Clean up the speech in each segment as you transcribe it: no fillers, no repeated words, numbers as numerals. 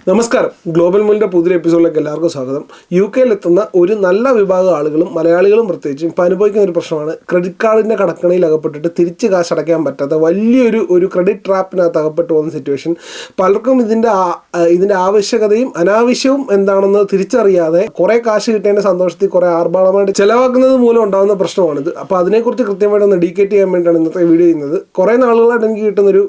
നമസ്കാരം. ഗ്ലോബൽ മൂലിൻ്റെ പുതിയ എപ്പിസോഡിലേക്ക് എല്ലാവർക്കും സ്വാഗതം. UK-ലെത്തുന്ന ഒരു നല്ല വിഭാഗം ആളുകളും മലയാളികളും പ്രത്യേകിച്ചും ഇപ്പോൾ അനുഭവിക്കുന്ന ഒരു പ്രശ്നമാണ് ക്രെഡിറ്റ് കാർഡിൻ്റെ കടക്കണിയിൽ അകപ്പെട്ടിട്ട് തിരിച്ച് കാശ് അടയ്ക്കാൻ പറ്റാത്ത വലിയൊരു ക്രെഡിറ്റ് ട്രാപ്പിനകത്ത് അകപ്പെട്ടു പോകുന്ന സിറ്റുവേഷൻ. പലർക്കും ഇതിൻ്റെ ആവശ്യകതയും അനാവശ്യവും എന്താണെന്ന് തിരിച്ചറിയാതെ കുറേ കാശ് കിട്ടേണ്ട സന്തോഷത്തിൽ കുറേ ആർഭാടമായിട്ട് ചിലവാക്കുന്നത് മൂലം ഉണ്ടാകുന്ന പ്രശ്നമാണിത്. അപ്പോൾ അതിനെക്കുറിച്ച് കൃത്യമായിട്ട് ഒന്ന് ഡീക്കേറ്റ് ചെയ്യാൻ വേണ്ടിയാണ് ഇന്നത്തെ വീഡിയോ ചെയ്യുന്നത്. കുറേ നാളുകളായിട്ട് എനിക്ക് കിട്ടുന്നൊരു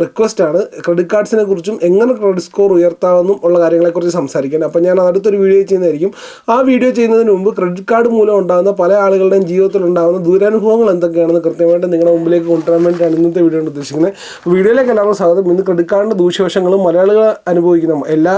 റിക്വസ്റ്റാണ് ക്രെഡിറ്റ് കാർഡ്സിനെ കുറിച്ചും എങ്ങനെ ക്രെഡിറ്റ് സ്കോർ ഉയർത്താമെന്നും ഉള്ള കാര്യങ്ങളെക്കുറിച്ച് സംസാരിക്കാൻ. അപ്പോൾ ഞാൻ അടുത്തൊരു വീഡിയോ ചെയ്യുന്നതായിരിക്കും. ആ വീഡിയോ ചെയ്യുന്നതിന് മുമ്പ് ക്രെഡിറ്റ് കാർഡ് മൂലം ഉണ്ടാകുന്ന പല ആളുകളുടെയും ജീവിതത്തിൽ ഉണ്ടാകുന്ന ദുരനുഭവങ്ങൾ എന്തൊക്കെയാണെന്ന് കൃത്യമായിട്ട് നിങ്ങളുടെ മുമ്പിലേക്ക് കൊണ്ടുവരാൻ വേണ്ടിയാണ് ഇന്നത്തെ വീഡിയോ കൊണ്ട് ഉദ്ദേശിക്കുന്നത്. വീഡിയോയിലേക്ക് എല്ലാവർക്കും സ്വാഗതം. ഇന്ന് ക്രെഡിറ്റ് കാർഡിൻ്റെ ദൂഷ്യവശങ്ങളും മലയാളികൾ അനുഭവിക്കുന്ന എല്ലാ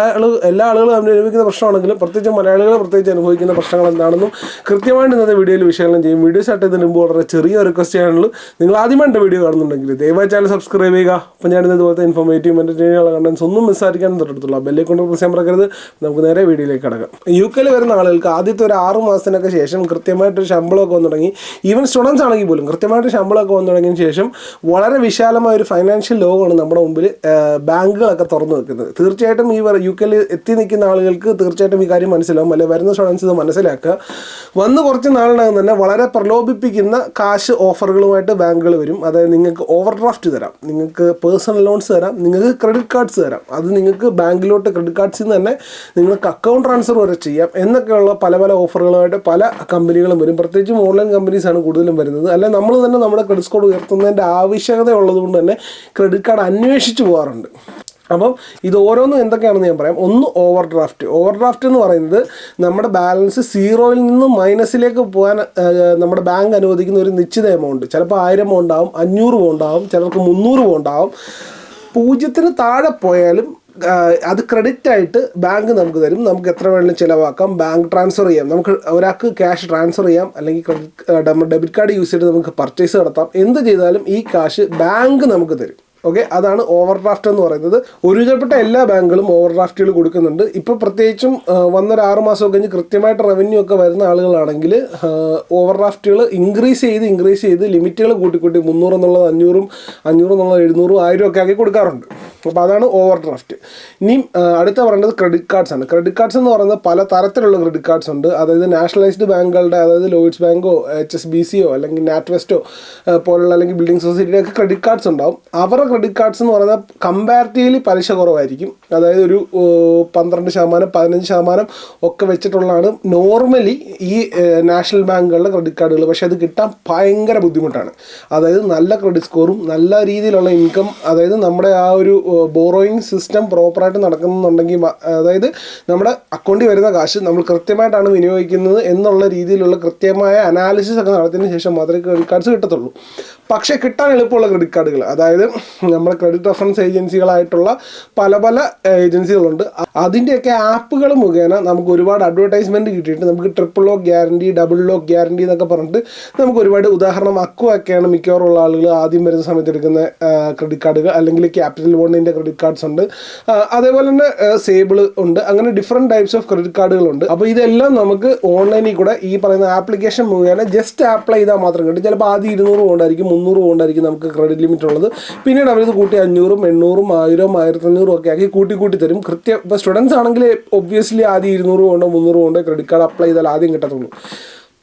ആളുകളും അനുഭവിക്കുന്ന പ്രശ്നമാണെങ്കിലും പ്രത്യേകിച്ച് മലയാളികൾ പ്രത്യേകിച്ച് അനുഭവിക്കുന്ന പ്രശ്നങ്ങൾ എന്താണെന്നും കൃത്യമായിട്ട് ഇന്നത്തെ വീഡിയോയിൽ വിശകലനം ചെയ്യും. വീഡിയോ സ്റ്റാർട്ട് ചെയ്തതിന് മുമ്പ് വളരെ ചെറിയ റിക്വസ്റ്റ് ചെയ്യാനുള്ളൂ. നിങ്ങൾ ആദ്യമായിട്ട് വീഡിയോ കാണുന്നുണ്ടെങ്കിൽ ദയവായി ചാനൽ സബ്സ്ക്രൈബ് ചെയ്യുക. അപ്പോൾ ഞാൻ ഇതുപോലത്തെ ഇൻഫോർമേറ്റീവ് എൻ്റർടൈനിങ്ങുള്ള കണ്ടൻസ് ഒന്നും മിസ്സായിരിക്കാൻ തൊട്ടടുത്തുള്ള ബെല്ലെ കൊണ്ട് പ്രസ് ചെയ്യാൻ മറക്കരുത്. നമുക്ക് നേരെ വീഡിയോയിലേക്ക് കിടക്കാം. UK-ൽ വരുന്ന ആളുകൾക്ക് ആദ്യത്തെ ഒരു 6 മാസത്തിനൊക്കെ ശേഷം കൃത്യമായിട്ടൊരു ശമ്പളമൊക്കെ വന്നു തുടങ്ങി. ഈവൻ സ്റ്റുഡൻസ് ആണെങ്കിൽ പോലും കൃത്യമായിട്ട് ശമ്പളമൊക്കെ വന്നു തുടങ്ങിയതിന് ശേഷം വളരെ വിശാലമായ ഒരു ഫൈനാൻഷ്യൽ ലോകമാണ് നമ്മുടെ മുമ്പിൽ ബാങ്കുകളൊക്കെ തുറന്നു വെക്കുന്നത്. തീർച്ചയായിട്ടും ഈ UK-ൽ എത്തി നിൽക്കുന്ന ആളുകൾക്ക് തീർച്ചയായിട്ടും ഈ കാര്യം മനസ്സിലാവും. അല്ലെങ്കിൽ വരുന്ന സ്റ്റുഡൻസ് ഇത് മനസ്സിലാക്കുക. വന്ന് കുറച്ച് നാളിനകം തന്നെ വളരെ പ്രലോഭിപ്പിക്കുന്ന കാശ് ഓഫറുകളുമായിട്ട് ബാങ്കുകൾ വരും. അതായത് നിങ്ങൾക്ക് ഓവർ ഡ്രാഫ്റ്റ് തരാം, നിങ്ങൾക്ക് പേഴ്സണൽ ലോൺസ് തരാം, നിങ്ങൾക്ക് ക്രെഡിറ്റ് കാർഡ്സ് തരാം, അത് നിങ്ങൾക്ക് ബാങ്കിലോട്ട് ക്രെഡിറ്റ് കാർഡ്സിൽ നിന്ന് തന്നെ നിങ്ങൾക്ക് അക്കൗണ്ട് ട്രാൻസ്ഫർ വരെ ചെയ്യാം എന്നൊക്കെയുള്ള പല ഓഫറുകളുമായിട്ട് പല കമ്പനികളും വരും. പ്രത്യേകിച്ചും ഓൺലൈൻ കമ്പനീസാണ് കൂടുതലും വരുന്നത്. അല്ലെ നമ്മൾ തന്നെ നമ്മുടെ ക്രെഡിറ്റ് സ്കോർ ഉയർത്തുന്നതിൻ്റെ ആവശ്യകത ഉള്ളതുകൊണ്ട് തന്നെ ക്രെഡിറ്റ് കാർഡ് അന്വേഷിച്ച് പോകാറുണ്ട്. അപ്പം ഇത് ഓരോന്നും എന്തൊക്കെയാണെന്ന് ഞാൻ പറയാം. ഒന്ന് ഓവർ ഡ്രാഫ്റ്റ് എന്ന് പറയുന്നത് നമ്മുടെ ബാലൻസ് 0-ൽ നിന്ന് മൈനസിലേക്ക് പോകാൻ നമ്മുടെ ബാങ്ക് അനുവദിക്കുന്ന ഒരു നിശ്ചിത എമൗണ്ട്. ചിലപ്പോൾ 1000 ഉണ്ടാവും, 500 ഉണ്ടാവും, ചിലർക്ക് 300 ഉണ്ടാവും. 0-ന് താഴെ പോയാലും അത് ക്രെഡിറ്റ് ആയിട്ട് ബാങ്ക് നമുക്ക് തരും. നമുക്ക് എത്ര വേണമെങ്കിലും ചിലവാക്കാം, ബാങ്ക് ട്രാൻസ്ഫർ ചെയ്യാം, നമുക്ക് ഒരാൾക്ക് ക്യാഷ് ട്രാൻസ്ഫർ ചെയ്യാം, അല്ലെങ്കിൽ ഡെബിറ്റ് കാർഡ് യൂസ് ചെയ്തിട്ട് നമുക്ക് പർച്ചേസ് നടത്താം. എന്ത് ചെയ്താലും ഈ കാശ് ബാങ്ക് നമുക്ക് തരും. ഓക്കെ, അതാണ് ഓവർ ഡ്രാഫ്റ്റ് എന്ന് പറയുന്നത്. ഒരുവിധപ്പെട്ട എല്ലാ ബാങ്കുകളും ഓവർ ഡ്രാഫ്റ്റുകൾ കൊടുക്കുന്നുണ്ട്. ഇപ്പോൾ പ്രത്യേകിച്ചും വന്നൊരു 6 മാസമൊക്കെ കഴിഞ്ഞ് കൃത്യമായിട്ട് റവന്യൂ ഒക്കെ വരുന്ന ആളുകളാണെങ്കിൽ ഓവർ ഡ്രാഫ്റ്റുകൾ ഇൻക്രീസ് ചെയ്ത് ലിമിറ്റുകൾ കൂട്ടി 300 എന്നുള്ളത് 500, 500 എന്നുള്ളത് 700, 1000 ഒക്കെ ആക്കി കൊടുക്കാറുണ്ട്. അപ്പോൾ അതാണ് ഓവർ ഡ്രാഫ്റ്റ്. ഇനിയും അടുത്ത പറയുന്നത് ക്രെഡിറ്റ് കാർഡ്സ് ആണ്. ക്രെഡിറ്റ് കാർഡ്സ് എന്ന് പറയുന്നത് പല തരത്തിലുള്ള ക്രെഡിറ്റ് കാർഡ്സ് ഉണ്ട്. അതായത് നാഷണലൈസ്ഡ് ബാങ്കുകളുടെ, അതായത് ലോയിഡ്സ് ബാങ്കോ HSBC-യോ അല്ലെങ്കിൽ നാറ്റ്വെസ്റ്റോ പോലുള്ള അല്ലെങ്കിൽ ബിൽഡിംഗ് സൊസൈറ്റിയുടെ ഒക്കെ ക്രെഡിറ്റ് കാർഡ്സ് ഉണ്ടാവും. അവരുടെ ക്രെഡിറ്റ് കാർഡ്സ് എന്ന് പറയുന്നത് കമ്പാരിറ്റീവ്ലി പലിശ കുറവായിരിക്കും. അതായത് ഒരു 12%, 15% ഒക്കെ വെച്ചിട്ടുള്ളതാണ് നോർമലി ഈ നാഷണൽ ബാങ്കുകളുടെ ക്രെഡിറ്റ് കാർഡുകൾ. പക്ഷേ അത് കിട്ടാൻ ഭയങ്കര ബുദ്ധിമുട്ടാണ്. അതായത് നല്ല ക്രെഡിറ്റ് സ്കോറും നല്ല രീതിയിലുള്ള ഇൻകം, അതായത് നമ്മുടെ ആ ഒരു ബോറോയിങ് സിസ്റ്റം പ്രോപ്പറായിട്ട് നടക്കുന്നുണ്ടെങ്കിൽ, അതായത് നമ്മുടെ അക്കൗണ്ടിൽ വരുന്ന കാശ് നമ്മൾ കൃത്യമായിട്ടാണ് വിനിയോഗിക്കുന്നത് എന്നുള്ള രീതിയിലുള്ള കൃത്യമായ അനാലിസിസ് ഒക്കെ നടത്തിയതിന് ശേഷം മാത്രമേ ക്രെഡിറ്റ് കാർഡ്സ് കിട്ടത്തുള്ളൂ. പക്ഷേ കിട്ടാൻ എളുപ്പമുള്ള ക്രെഡിറ്റ് കാർഡുകൾ, അതായത് നമ്മുടെ ക്രെഡിറ്റ് റെഫറൻസ് ഏജൻസികളായിട്ടുള്ള പല ഏജൻസികളുണ്ട്. അതിൻ്റെയൊക്കെ ആപ്പുകൾ മുഖേന നമുക്ക് ഒരുപാട് അഡ്വർടൈസ്മെൻറ്റ് കിട്ടിയിട്ട് നമുക്ക് triple lock guarantee, double lock guarantee എന്നൊക്കെ പറഞ്ഞിട്ട് നമുക്ക് ഒരുപാട്, ഉദാഹരണം അക്വയൊക്കെയാണ് മിക്കവാറുള്ള ആളുകൾ ആദ്യം വരുന്ന സമയത്ത് എടുക്കുന്ന ക്രെഡിറ്റ് കാർഡുകൾ. അല്ലെങ്കിൽ ക്യാപിറ്റൽ വണ്ണിൻ്റെ ക്രെഡിറ്റ് കാർഡ്സ് ഉണ്ട്, അതേപോലെ തന്നെ സേബിൾ ഉണ്ട്. അങ്ങനെ ഡിഫറെൻറ്റ് ടൈപ്സ് ഓഫ് ക്രെഡിറ്റ് കാർഡുകളുണ്ട്. അപ്പോൾ ഇതെല്ലാം നമുക്ക് ഓൺലൈനിൽ കൂടെ ഈ പറയുന്ന ആപ്ലിക്കേഷൻ മുഖേന ജസ്റ്റ് അപ്ലൈ ചെയ്താൽ മാത്രം കിട്ടും. ചിലപ്പോൾ ആദ്യം 200 കൊണ്ടായിരിക്കും, 300 കൊണ്ടായിരിക്കും നമുക്ക് ക്രെഡിറ്റ് ലിമിറ്റ് ഉള്ളത്. പിന്നീട് അവരിത് കൂട്ടി 500, 800, 1000, 1500 ഒക്കെ ആക്കി കൂട്ടി തരും. ഇപ്പോൾ സ്റ്റുഡൻസ് ആണെങ്കിൽ ഒബ്വിയസ്ലി ആദ്യം 200 കൊണ്ടോ 300 കൊണ്ടോ ക്രെഡിറ്റ് കാർഡ് അപ്ലൈ ചെയ്താൽ ആദ്യം കിട്ടത്തുള്ളൂ.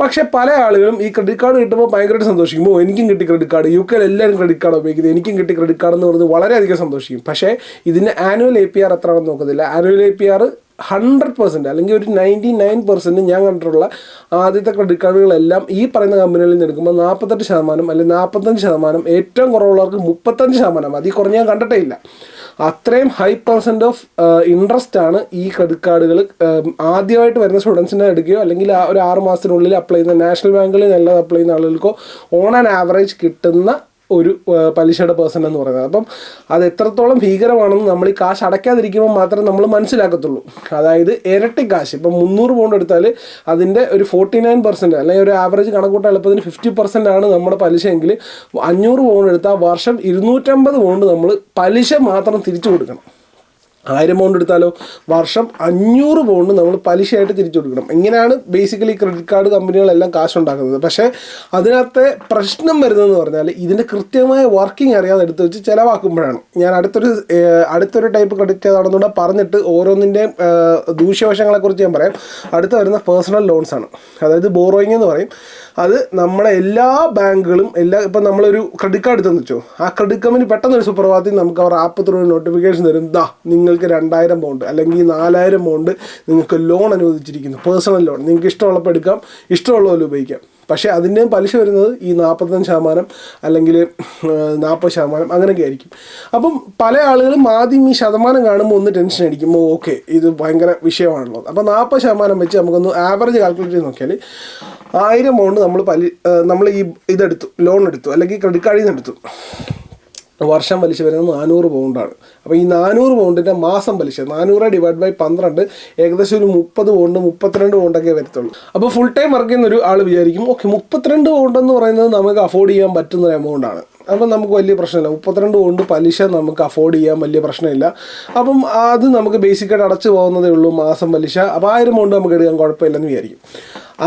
പക്ഷേ പല ആളുകളും ഈ ക്രെഡിറ്റ് കാർഡ് കിട്ടുമ്പോൾ ഭയങ്കരമായിട്ട് സന്തോഷിക്കുമ്പോൾ എനിക്കും കിട്ടി ക്രെഡിറ്റ് കാർഡ്, UK-ൽ എല്ലാവരും ക്രെഡിറ്റ് കാർഡ് ഉപയോഗിക്കുന്നത്, എനിക്കും കിട്ടി ക്രെഡിറ്റ് കാർഡ് എന്ന് പറഞ്ഞ് വളരെയധികം സന്തോഷിക്കും. പക്ഷേ ഇതിൻ്റെ ആനുവൽ APR എത്രയാണെന്ന് നോക്കത്തില്ല. ആനുവൽ APR 100% അല്ലെങ്കിൽ ഒരു 99% ഞാൻ കണ്ടിട്ടുള്ള ആദ്യത്തെ ക്രെഡിറ്റ് കാർഡുകളെല്ലാം ഈ പറയുന്ന കമ്പനികളിൽ നിന്ന് എടുക്കുമ്പോൾ 48% അല്ലെങ്കിൽ 45%, ഏറ്റവും കുറവുള്ളവർക്ക് 35%, അതിൽ കുറഞ്ഞ് ഞാൻ കണ്ടിട്ടേ ഇല്ല. അത്രയും ഹൈ % ഓഫ് ഇൻട്രസ്റ്റ് ആണ് ഈ ക്രെഡിറ്റ് കാർഡുകൾ ആദ്യമായിട്ട് വരുന്ന സ്റ്റുഡൻസിനെ എടുക്കുകയോ അല്ലെങ്കിൽ ഒരു 6 മാസത്തിനുള്ളിൽ അപ്ലൈ ചെയ്യുന്ന നാഷണൽ ബാങ്കുകളിൽ നല്ലത് അപ്ലൈ ചെയ്യുന്ന ആളുകൾക്കോ ഓൺ ആൻ ആവറേജ് കിട്ടുന്ന ഒരു പലിശയുടെ % എന്ന് പറയുന്നത്. അപ്പം അത് എത്രത്തോളം ഭീകരമാണെന്ന് നമ്മൾ ഈ കാശ് അടയ്ക്കാതിരിക്കുമ്പോൾ മാത്രമേ നമ്മൾ മനസ്സിലാക്കത്തുള്ളൂ. അതായത് ഇരട്ടി കാശ്, ഇപ്പം 300 പൗണ്ട് എടുത്താൽ അതിൻ്റെ ഒരു 49%, അല്ലെങ്കിൽ ഒരു ആവറേജ് കണക്കൂട്ടാൻ എളുപ്പത്തിന് 50% ആണ് നമ്മുടെ പലിശയെങ്കിൽ 500 പൗണ്ട് എടുത്താൽ വർഷം 250 പൗണ്ട് നമ്മൾ പലിശ മാത്രം തിരിച്ചു കൊടുക്കണം. 1000 പൗണ്ട് എടുത്താലോ വർഷം 500 പൗണ്ട് നമ്മൾ പലിശയായിട്ട് തിരിച്ചു കൊടുക്കണം. ഇങ്ങനെയാണ് ബേസിക്കലി ക്രെഡിറ്റ് കാർഡ് കമ്പനികളെല്ലാം കാശുണ്ടാക്കുന്നത്. പക്ഷേ അതിനകത്തെ പ്രശ്നം വരുന്നതെന്ന് പറഞ്ഞാൽ ഇതിൻ്റെ കൃത്യമായ വർക്കിംഗ് അറിയാതെ എടുത്ത് വെച്ച് ചിലവാക്കുമ്പോഴാണ്. ഞാൻ അടുത്തൊരു ടൈപ്പ് ക്രെഡിറ്റ് ഏതാണെന്നുകൂടെ പറഞ്ഞിട്ട് ഓരോന്നിൻ്റെയും ദൂഷ്യവശങ്ങളെക്കുറിച്ച് ഞാൻ പറയാം. അടുത്ത് വരുന്ന പേഴ്സണൽ ലോൺസ് ആണ്. അതായത് ബോറോയിങ് എന്ന് പറയും. അത് നമ്മളെ എല്ലാ ബാങ്കുകളും ഇപ്പം നമ്മളൊരു ക്രെഡിറ്റ് കാർഡ് എടുത്തെന്ന് വെച്ചോ, ആ ക്രെഡിറ്റ് കമ്പനി പെട്ടെന്നൊരു സുപ്രഭാതത്തിൽ നമുക്ക് അവർ ആപ്പ് ത്രൂ നോട്ടിഫിക്കേഷൻ തരും, നിങ്ങൾക്ക് 2000 പൗണ്ട് അല്ലെങ്കിൽ 4000 പൗണ്ട് നിങ്ങൾക്ക് ലോൺ അനുവദിച്ചിരിക്കുന്നു, പേഴ്സണൽ ലോൺ. നിങ്ങൾക്ക് ഇഷ്ടമുള്ളപ്പോൾ എടുക്കാം, ഇഷ്ടമുള്ള പോലെ ഉപയോഗിക്കാം. പക്ഷേ അതിൻ്റെയും പലിശ വരുന്നത് ഈ 45% അല്ലെങ്കിൽ 40% അങ്ങനെയൊക്കെ ആയിരിക്കും. അപ്പം പല ആളുകളും ആദ്യം ഈ ശതമാനം കാണുമ്പോൾ ഒന്ന് ടെൻഷൻ അടിക്കും, ഓക്കെ ഇത് ഭയങ്കര വിഷയമാണല്ലോ. അപ്പോൾ 40% വെച്ച് നമുക്കൊന്ന് ആവറേജ് കാൽക്കുലേറ്റ് ചെയ്ത് നോക്കിയാൽ 1000 പൗണ്ട് നമ്മൾ ഈ ഇതെടുത്തു, ലോൺ എടുത്തു അല്ലെങ്കിൽ ക്രെഡിറ്റ് കാർഡിൽ നിന്ന് എടുത്തു, വർഷം പലിശ വരുന്നത് 400 പൗണ്ടാണ്. അപ്പോൾ ഈ 400 പൗണ്ടിൻ്റെ മാസം പലിശ 400 ഡിവൈഡ് ബൈ 12 ഏകദേശം ഒരു 30 പൗണ്ട് 32 പൗണ്ടൊക്കെ വരത്തുള്ളൂ. അപ്പോൾ ഫുൾ ടൈം വർക്ക് ചെയ്യുന്ന ഒരു ആൾ വിചാരിക്കും, ഓക്കെ 32 പൗണ്ട് എന്ന് പറയുന്നത് നമുക്ക് അഫോർഡ് ചെയ്യാൻ പറ്റുന്ന ഒരു എമൗണ്ടാണ്, അപ്പം നമുക്ക് വലിയ പ്രശ്നമില്ല, 32 പൗണ്ട് പലിശ നമുക്ക് അഫോർഡ് ചെയ്യാൻ വലിയ പ്രശ്നമില്ല. അപ്പം അത് നമുക്ക് ബേസിക്കായിട്ട് അടച്ചു പോകുന്നതേ ഉള്ളൂ മാസം പലിശ. അപ്പോൾ 1000 പൗണ്ട് നമുക്ക് എടുക്കാൻ കുഴപ്പമില്ലെന്ന് വിചാരിക്കും.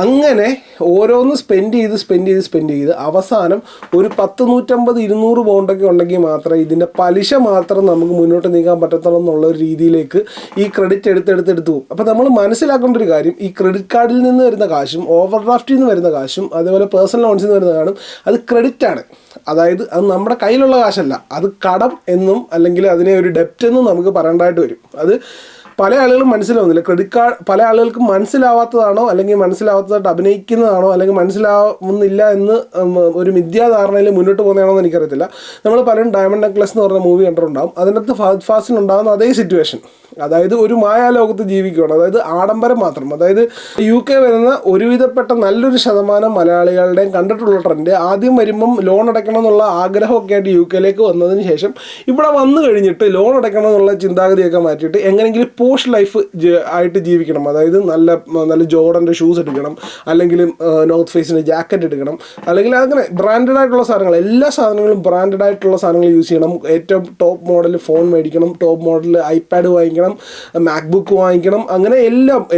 അങ്ങനെ ഓരോന്ന് സ്പെൻഡ് ചെയ്ത് അവസാനം ഒരു 100-150-200 പൗണ്ടൊക്കെ ഉണ്ടെങ്കിൽ മാത്രമേ ഇതിൻ്റെ പലിശ മാത്രം നമുക്ക് മുന്നോട്ട് നീക്കാൻ പറ്റത്തുള്ളൂ എന്നുള്ള ഒരു രീതിയിലേക്ക് ഈ ക്രെഡിറ്റ് എടുത്ത് പോകും. അപ്പോൾ നമ്മൾ മനസ്സിലാക്കേണ്ട ഒരു കാര്യം, ഈ ക്രെഡിറ്റ് കാർഡിൽ നിന്ന് വരുന്ന കാശും ഓവർ ഡ്രാഫ്റ്റിൽ നിന്ന് വരുന്ന കാശും അതേപോലെ പേഴ്സണൽ ലോൺസിൽ നിന്ന് വരുന്ന കാശും അത് ക്രെഡിറ്റാണ്. അതായത് അത് നമ്മുടെ കയ്യിലുള്ള കാശല്ല, അത് കടം എന്നും അല്ലെങ്കിൽ അതിനെ ഒരു ഡെപ്റ്റ് എന്നും നമുക്ക് പറയേണ്ടതായിട്ട് വരും. അത് പല ആളുകളും മനസ്സിലാവുന്നില്ല. ക്രെഡിറ്റ് കാർഡ് പല ആളുകൾക്കും മനസ്സിലാവാത്തതാണോ അല്ലെങ്കിൽ മനസ്സിലാവാത്തതായിട്ട് അഭിനയിക്കുന്നതാണോ അല്ലെങ്കിൽ മനസ്സിലാവുന്നില്ല എന്ന് ഒരു മിഥ്യാധാരണയിൽ മുന്നോട്ട് പോകുന്നതാണോ എന്ന് എനിക്കറിയത്തില്ല. നമ്മൾ പലരും ഡയമണ്ട് നെക്ലസ് എന്ന് പറഞ്ഞ മൂവി കണ്ടിട്ടുണ്ടാകും. അതിനകത്ത് ഫഹദ് ഫാസിൽ ഉണ്ടാകുന്ന അതേ സിറ്റുവേഷൻ, അതായത് ഒരു മായാലോകത്ത് ജീവിക്കുകയാണ്. അതായത് ആഡംബരം മാത്രം. അതായത് UK വരുന്ന ഒരുവിധപ്പെട്ട നല്ലൊരു ശതമാനം മലയാളികളുടെയും കണ്ടിട്ടുള്ള ട്രെൻഡ്, ആദ്യം വരുമ്പം ലോൺ അടയ്ക്കണം എന്നുള്ള ആഗ്രഹമൊക്കെ ആയിട്ട് UK വന്നതിന് ശേഷം ഇവിടെ വന്നു കഴിഞ്ഞിട്ട് ലോൺ അടയ്ക്കണം എന്നുള്ള ചിന്താഗതിയൊക്കെ മാറ്റിയിട്ട് എങ്ങനെയെങ്കിലും പോസ്റ്റ് ലൈഫ് ആയിട്ട് ജീവിക്കണം. അതായത് നല്ല ജോർഡൻ്റെ ഷൂസ് എടുക്കണം, അല്ലെങ്കിൽ നോർത്ത് ഫേസിൻ്റെ ജാക്കറ്റ് എടുക്കണം, അല്ലെങ്കിൽ അങ്ങനെ ബ്രാൻഡഡ് ആയിട്ടുള്ള സാധനങ്ങൾ, എല്ലാ സാധനങ്ങളും ബ്രാൻഡഡ് ആയിട്ടുള്ള സാധനങ്ങൾ യൂസ് ചെയ്യണം, ഏറ്റവും ടോപ്പ് മോഡൽ ഫോൺ മേടിക്കണം, ടോപ്പ് മോഡൽ ഐപാഡ് വാങ്ങിക്കണം, മാക്ബുക്ക് വാങ്ങിക്കണം, അങ്ങനെ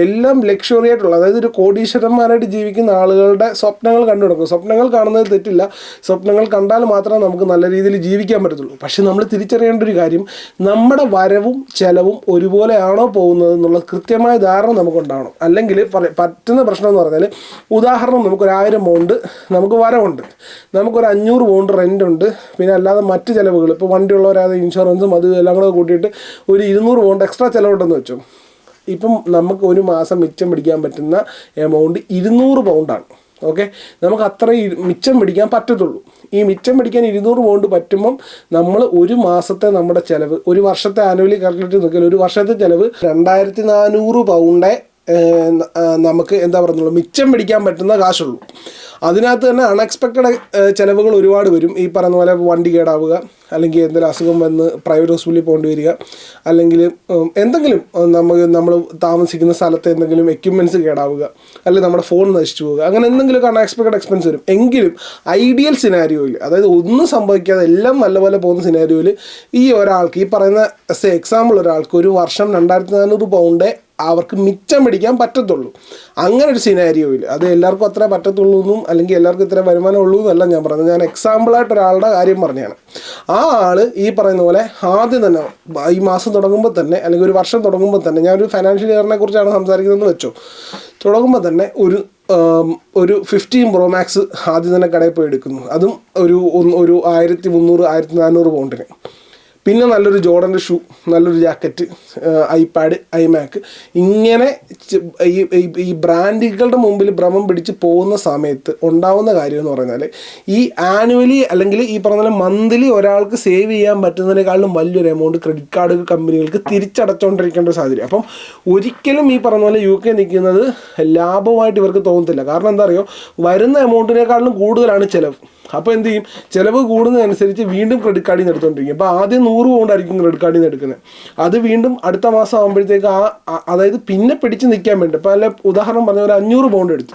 എല്ലാം ലക്ഷറി ആയിട്ടുള്ള, അതായത് ഒരു കോടീശ്വരന്മാരായിട്ട് ജീവിക്കുന്ന ആളുകളുടെ സ്വപ്നങ്ങൾ കണ്ടു കൊടുക്കും. സ്വപ്നങ്ങൾ കാണുന്നത് തെറ്റില്ല, സ്വപ്നങ്ങൾ കണ്ടാൽ മാത്രമേ നമുക്ക് നല്ല രീതിയിൽ ജീവിക്കാൻ പറ്റത്തുള്ളൂ. പക്ഷെ നമ്മൾ തിരിച്ചറിയേണ്ട ഒരു കാര്യം, നമ്മുടെ വരവും ചെലവും ഒരുപോലെയാണോ പോകുന്നത് എന്നുള്ള കൃത്യമായ ധാരണ നമുക്കുണ്ടാവണം. അല്ലെങ്കിൽ പറ്റുന്ന പ്രശ്നം എന്ന് പറഞ്ഞാൽ, ഉദാഹരണം നമുക്കൊരു 1000 പൗണ്ട് നമുക്ക് വരവുണ്ട്, നമുക്കൊരു 500 പൗണ്ട് റെൻ്റ് ഉണ്ട്, പിന്നെ അല്ലാതെ മറ്റ് ചിലവുകൾ, ഇപ്പോൾ വണ്ടിയുള്ളവരാതെ ഇൻഷുറൻസും അത് എല്ലാം കൂടെ കൂട്ടിയിട്ട് ഒരു 200 പൗണ്ട് എക്സ്ട്രാ ചിലവുണ്ടെന്ന് വെച്ചോ. ഇപ്പം നമുക്ക് ഒരു മാസം മിച്ചം പിടിക്കാൻ പറ്റുന്ന എമൗണ്ട് 200 പൗണ്ടാണ്. ഓക്കെ, നമുക്ക് അത്രയും മിച്ചം പിടിക്കാൻ പറ്റത്തുള്ളൂ. ഈ മിച്ചം പിടിക്കാൻ 200 പൗണ്ട് പറ്റുമ്പം നമ്മൾ ഒരു മാസത്തെ നമ്മുടെ ചിലവ്, ഒരു വർഷത്തെ ആനുവലി കാൽക്കുലേറ്റ് ചെയ്ത് നോക്കിയാൽ ഒരു വർഷത്തെ ചിലവ് 2400 പൗണ്ടേ നമുക്ക് എന്താ പറയുന്നുള്ളൂ, മിച്ചം പിടിക്കാൻ പറ്റുന്ന കാശുള്ളൂ. അതിനകത്ത് തന്നെ അൺഎക്സ്പെക്റ്റഡ് ചിലവുകൾ ഒരുപാട് വരും. ഈ പറയുന്ന പോലെ വണ്ടി കേടാവുക, അല്ലെങ്കിൽ എന്തെങ്കിലും അസുഖം വന്ന് പ്രൈവറ്റ് ഹോസ്പിറ്റലിൽ പോകേണ്ടി വരിക, അല്ലെങ്കിൽ എന്തെങ്കിലും നമ്മൾ താമസിക്കുന്ന സ്ഥലത്ത് എന്തെങ്കിലും എക്യുപ്മെൻറ്റ്സ് കേടാവുക, അല്ലെങ്കിൽ നമ്മുടെ ഫോൺ നശിച്ചു പോവുക, അങ്ങനെ എന്തെങ്കിലുമൊക്കെ അൺഎക്സ്പെക്റ്റഡ് എക്സ്പെൻസ് വരും. എങ്കിലും ഐഡിയൽ സിനാരിയോയിൽ, അതായത് ഒന്നും സംഭവിക്കാതെ എല്ലാം നല്ലപോലെ പോകുന്ന സിനാരിയോയിൽ ഈ ഒരാൾക്ക്, ഈ പറയുന്ന എക്സാമ്പിൾ ഒരാൾക്ക് ഒരു വർഷം 2400 പൗണ്ടേ അവർക്ക് മിച്ചം പിടിക്കാൻ പറ്റത്തുള്ളൂ. അങ്ങനെ ഒരു സിനാരിയോയിൽ, അത് എല്ലാവർക്കും അത്രേ പറ്റത്തുള്ളൂ എന്നും അല്ലെങ്കിൽ എല്ലാവർക്കും ഇത്ര വരുമാനം ഉള്ളൂ എന്നല്ല ഞാൻ പറഞ്ഞത്. ഞാൻ എക്സാമ്പിളായിട്ട് ഒരാളുടെ കാര്യം പറഞ്ഞതാണ്. ആ ആൾ ഈ പറയുന്ന പോലെ ആദ്യം തന്നെ ഈ മാസം തുടങ്ങുമ്പോൾ തന്നെ, അല്ലെങ്കിൽ ഒരു വർഷം തുടങ്ങുമ്പോൾ തന്നെ, ഞാനൊരു ഫൈനാൻഷ്യൽ ഇയറിനെ കുറിച്ചാണ് സംസാരിക്കുന്നതെന്ന് വെച്ചോ, തുടങ്ങുമ്പോൾ തന്നെ ഒരു 15 Pro Max ആദ്യം തന്നെ കടയിൽ പോയി എടുക്കുന്നു. അതും ഒരു 1300-1400 പൗണ്ടിന്. പിന്നെ നല്ലൊരു ജോർഡൻ്റെ ഷൂ, നല്ലൊരു ജാക്കറ്റ്, ഐപാഡ്, ഐമാക്ക്, ഇങ്ങനെ ഈ ബ്രാൻഡുകളുടെ മുമ്പിൽ ഭ്രമം പിടിച്ച് പോകുന്ന സമയത്ത് ഉണ്ടാവുന്ന കാര്യം എന്ന് പറഞ്ഞാൽ, ഈ ആനുവലി അല്ലെങ്കിൽ ഈ പറഞ്ഞ മന്ത്ലി ഒരാൾക്ക് സേവ് ചെയ്യാൻ പറ്റുന്നതിനേക്കാളും വലിയൊരു എമൗണ്ട് ക്രെഡിറ്റ് കാർഡ് കമ്പനികൾക്ക് തിരിച്ചടച്ചുകൊണ്ടിരിക്കേണ്ട ഒരു സാഹചര്യം. അപ്പം ഒരിക്കലും ഈ പറഞ്ഞ പോലെ UK നിൽക്കുന്നത് ലാഭമായിട്ട് ഇവർക്ക് തോന്നത്തില്ല. കാരണം എന്താ അറിയോ, വരുന്ന എമൗണ്ടിനേക്കാളും കൂടുതലാണ് ചിലവ്. അപ്പോൾ എന്ത് ചെയ്യും, ചിലവ് കൂടുന്നതനുസരിച്ച് വീണ്ടും ക്രെഡിറ്റ് കാർഡിൽ നിന്ന് എടുത്തുകൊണ്ടിരിക്കും. അപ്പോൾ ആദ്യം 100 പൗണ്ടായിരിക്കും ക്രെഡിറ്റ് കാർഡിൽ നിന്ന് എടുക്കുന്നത്, അത് വീണ്ടും അടുത്ത മാസം ആകുമ്പോഴത്തേക്ക് അതായത് പിന്നെ പിടിച്ച് നിൽക്കാൻ വേണ്ടി, ഇപ്പോൾ അല്ല ഉദാഹരണം പറഞ്ഞ ഒരു 500 പൗണ്ട് എടുത്തു,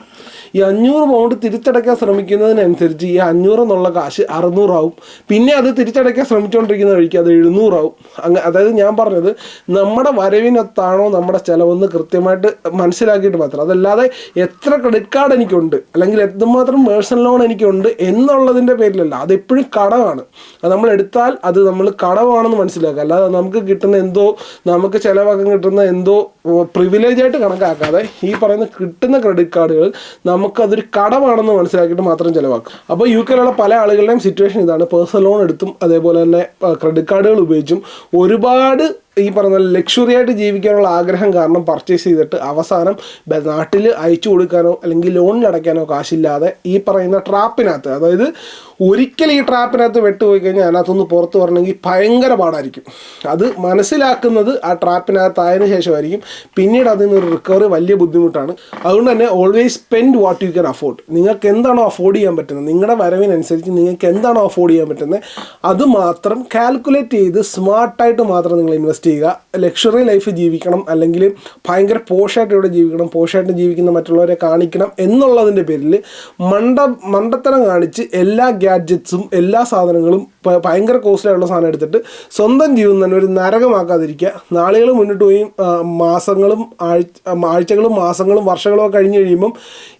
ഈ 500 പൗണ്ട് തിരിച്ചടയ്ക്കാൻ ശ്രമിക്കുന്നതിനനുസരിച്ച് ഈ 500 എന്നുള്ള കാശ് 600 ആവും. പിന്നെ അത് തിരിച്ചടയ്ക്കാൻ ശ്രമിച്ചുകൊണ്ടിരിക്കുന്ന വഴിക്ക് അത് 700 ആവും. അതായത് ഞാൻ പറഞ്ഞത് നമ്മുടെ വരവിനൊത്താണോ നമ്മുടെ ചിലവെന്ന് കൃത്യമായിട്ട് മനസ്സിലാക്കിയിട്ട് മാത്രം. അതല്ലാതെ എത്ര ക്രെഡിറ്റ് കാർഡ് എനിക്കുണ്ട് അല്ലെങ്കിൽ എന്തുമാത്രം പേഴ്സണൽ ലോൺ എനിക്കുണ്ട് എന്നുള്ളതിൻ്റെ പേരിലല്ല. അതെപ്പോഴും കടമാണ്. അത് നമ്മൾ എടുത്താൽ അത് നമ്മൾ കടമാണെന്ന് മനസ്സിലാക്കുക. അല്ലാതെ നമുക്ക് കിട്ടുന്ന എന്തോ നമുക്ക് ചിലവാക്കാൻ കിട്ടുന്ന എന്തോ പ്രിവിലേജായിട്ട് കണക്കാക്കാതെ ഈ പറയുന്ന കിട്ടുന്ന ക്രെഡിറ്റ് കാർഡുകൾ നമുക്കതൊരു കടമാണെന്ന് മനസ്സിലാക്കിയിട്ട് മാത്രം ചിലവാക്കും. അപ്പോൾ UK-യിലുള്ള പല ആളുകളുടെയും സിറ്റുവേഷൻ ഇതാണ്. പേഴ്സണൽ ലോൺ എടുത്തും അതേപോലെ തന്നെ ക്രെഡിറ്റ് കാർഡുകൾ ഉപയോഗിച്ചും ഒരുപാട് ഈ പറഞ്ഞ ലക്ഷറി ആയിട്ട് ജീവിക്കാനുള്ള ആഗ്രഹം കാരണം പർച്ചേസ് ചെയ്തിട്ട് അവസാനം നാട്ടിൽ അയച്ചു കൊടുക്കാനോ അല്ലെങ്കിൽ ലോണിനടയ്ക്കാനോ കാശില്ലാതെ ഈ പറയുന്ന ട്രാപ്പിനകത്ത്, അതായത് ഒരിക്കൽ ഈ ട്രാപ്പിനകത്ത് വെട്ടുപോയി കഴിഞ്ഞാൽ അതിനകത്തൊന്ന് പുറത്ത് വരണമെങ്കിൽ ഭയങ്കര പാടായിരിക്കും. അത് മനസ്സിലാക്കുന്നത് ആ ട്രാപ്പിനകത്തായതിനു ശേഷമായിരിക്കും. പിന്നീട് അതിൽ നിന്നൊരു റിക്കവറി വലിയ ബുദ്ധിമുട്ടാണ്. അതുകൊണ്ട് തന്നെ always spend what you can afford. നിങ്ങൾക്ക് എന്താണോ അഫോർഡ് ചെയ്യാൻ പറ്റുന്നത്, നിങ്ങളുടെ വരവിനനുസരിച്ച് നിങ്ങൾക്ക് എന്താണോ അഫോർഡ് ചെയ്യാൻ പറ്റുന്നത് അത് മാത്രം കാൽക്കുലേറ്റ് ചെയ്ത് സ്മാർട്ടായിട്ട് മാത്രം നിങ്ങൾ ഇൻവെസ്റ്റ് ചെയ്യുക. ലക്ഷറി ലൈഫ് ജീവിക്കണം അല്ലെങ്കിൽ ഭയങ്കര പോഷായിട്ട് ഇവിടെ ജീവിക്കണം, പോഷായിട്ട് ജീവിക്കുന്ന മറ്റുള്ളവരെ കാണിക്കണം എന്നുള്ളതിൻ്റെ പേരിൽ മണ്ടത്തരം കാണിച്ച് എല്ലാ ഗാഡ്ജറ്റ്സും എല്ലാ സാധനങ്ങളും ഭയങ്കര കോസ്റ്റ്ലി ആയിട്ടുള്ള സാധനം എടുത്തിട്ട് സ്വന്തം ജീവിതം തന്നെ ഒരു നരകമാക്കാതിരിക്കുക. നാളുകൾ മുന്നിട്ട് പോയി ആഴ്ചകളും മാസങ്ങളും വർഷങ്ങളും ഒക്കെ കഴിഞ്ഞ് കഴിയുമ്പം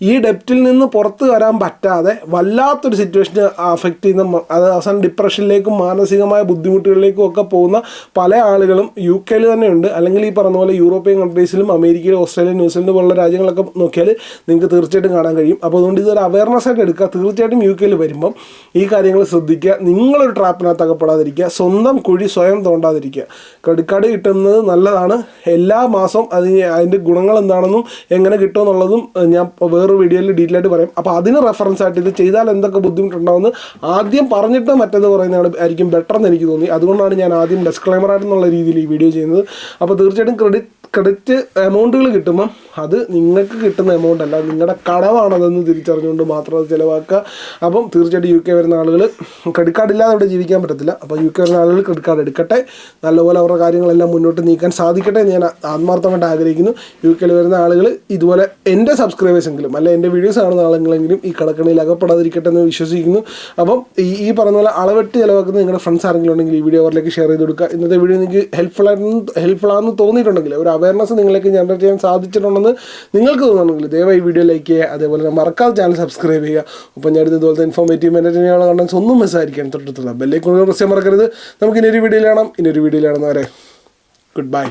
ഈ ഡെപ്റ്റിൽ നിന്ന് പുറത്ത് വരാൻ പറ്റാതെ വല്ലാത്തൊരു സിറ്റുവേഷന് അഫക്റ്റ് ചെയ്യുന്ന, അത് അവസാനം ഡിപ്രഷനിലേക്കും മാനസികമായ ബുദ്ധിമുട്ടുകളിലേക്കും ഒക്കെ പോകുന്ന പല ആളുകളും UK-യിൽ തന്നെയുണ്ട്. അല്ലെങ്കിൽ ഈ പറഞ്ഞ പോലെ യൂറോപ്യൻ കൺട്രീസിലും അമേരിക്കയിലും ഓസ്ട്രേലിയയും ന്യൂസിലൻഡ് പോലുള്ള രാജ്യങ്ങളൊക്കെ നോക്കിയാൽ നിങ്ങൾക്ക് തീർച്ചയായിട്ടും കാണാൻ കഴിയും. അപ്പോൾ അതുകൊണ്ട് ഇതൊരു അവയർനെസ് ആയിട്ട് എടുക്കുക. തീർച്ചയായിട്ടും UK-യിൽ വരുമ്പം ഈ കാര്യങ്ങൾ ശ്രദ്ധിക്കുക. നിങ്ങളൊരു ട്രാപ്പിനകത്ത് അകപ്പെടാതിരിക്കുക, സ്വന്തം കുഴി സ്വയം തോണ്ടാതിരിക്കുക. ക്രെഡിറ്റ് കാർഡ് കിട്ടുന്നത് നല്ലതാണ്. എല്ലാ മാസവും അതിൻ്റെ ഗുണങ്ങൾ എന്താണെന്നും എങ്ങനെ കിട്ടുമെന്നുള്ളതും ഞാൻ വേറൊരു വീഡിയോയിൽ ഡീറ്റെയിൽ ആയിട്ട് പറയും. അപ്പോൾ അതിന് റെഫറൻസ് ആയിട്ട് ഇത് ചെയ്താൽ എന്തൊക്കെ ബുദ്ധിമുട്ടുണ്ടാവുമെന്ന് ആദ്യം പറഞ്ഞിട്ട് മറ്റേത് പറയുന്നതാണ് ആയിരിക്കും ബെറ്റർ എന്ന് എനിക്ക് തോന്നി. അതുകൊണ്ടാണ് ഞാൻ ആദ്യം ഡിസ്ക്ലൈമർ ആയിട്ടെന്നുള്ള രീതിയിൽ ഈ വീഡിയോ ചെയ്യുന്നത്. അപ്പോൾ തീർച്ചയായിട്ടും ക്രെഡിറ്റ് എമൗണ്ടുകൾ കിട്ടുമ്പം അത് നിങ്ങൾക്ക് കിട്ടുന്ന എമൗണ്ട് അല്ല, നിങ്ങളുടെ കടമാണതെന്ന് തിരിച്ചറിഞ്ഞുകൊണ്ട് മാത്രം അത് ചിലവാക്കുക. അപ്പം തീർച്ചയായിട്ടും UK വരുന്ന ആളുകൾ ക്രെഡിറ്റ് കാർഡ് ഇല്ലാതെ ഇവിടെ ജീവിക്കാൻ പറ്റത്തില്ല. അപ്പോൾ UK വരുന്ന ആളുകൾ ക്രെഡിറ്റ് കാർഡ് എടുക്കട്ടെ, നല്ലപോലെ അവരുടെ കാര്യങ്ങളെല്ലാം മുന്നോട്ട് നീക്കാൻ സാധിക്കട്ടെ എന്ന് ഞാൻ ആത്മാർത്ഥമായിട്ട് ആഗ്രഹിക്കുന്നു. UK-യിൽ വരുന്ന ആളുകൾ ഇതുപോലെ എൻ്റെ സബ്സ്ക്രൈബേഴ്സെങ്കിലും അല്ല എൻ്റെ വീഡിയോസ് കാണുന്ന ആളുകളെങ്കിലും ഈ കടക്കണിയിൽ അകപ്പെടാതിരിക്കട്ടെ എന്ന് വിശ്വസിക്കുന്നു. അപ്പം ഈ പറഞ്ഞ പോലെ അളവെട്ട് ചിലവാക്കുന്ന നിങ്ങളുടെ ഫ്രണ്ട്സ് ആരെങ്കിലും ഉണ്ടെങ്കിൽ ഈ വീഡിയോ അവരിലേക്ക് ഷെയർ ചെയ്ത് കൊടുക്കുക. ഇന്നത്തെ വീഡിയോ നിങ്ങൾക്ക് ഹെൽപ്ഫുൾ ആണെന്ന് തോന്നിയിട്ടുണ്ടെങ്കിൽ, ഒരു അവയർനെസ് നിങ്ങളിലേക്ക് ജനറേറ്റ് ചെയ്യാൻ സാധിച്ചിട്ടുണ്ടെന്ന് നിങ്ങൾക്ക് തോന്നുന്നുണ്ടെങ്കിൽ ദയവായി ഈ വീഡിയോ ലൈക്ക് ചെയ്യുക. അതേപോലെ തന്നെ മറക്കാതെ ചാനൽ സബ്സ്ക്രൈബ് ചെയ്യുക. ഒപ്പം ഞാൻ ഇതുപോലത്തെ ഇൻഫോർമേറ്റീവ് മെൻറ്ററിനുള്ള കണ്ടൻസ് ഒന്നും മിസ്സായിരിക്കാൻ തൊട്ടടുത്തുള്ള ബെല്ലൈക്കൺ പ്രസ് ചെയ്യാൻ മറക്കരുത്. നമുക്ക് ഇനിയൊരു വീഡിയോയിൽ കാണാം. വരെ ഗുഡ് ബൈ.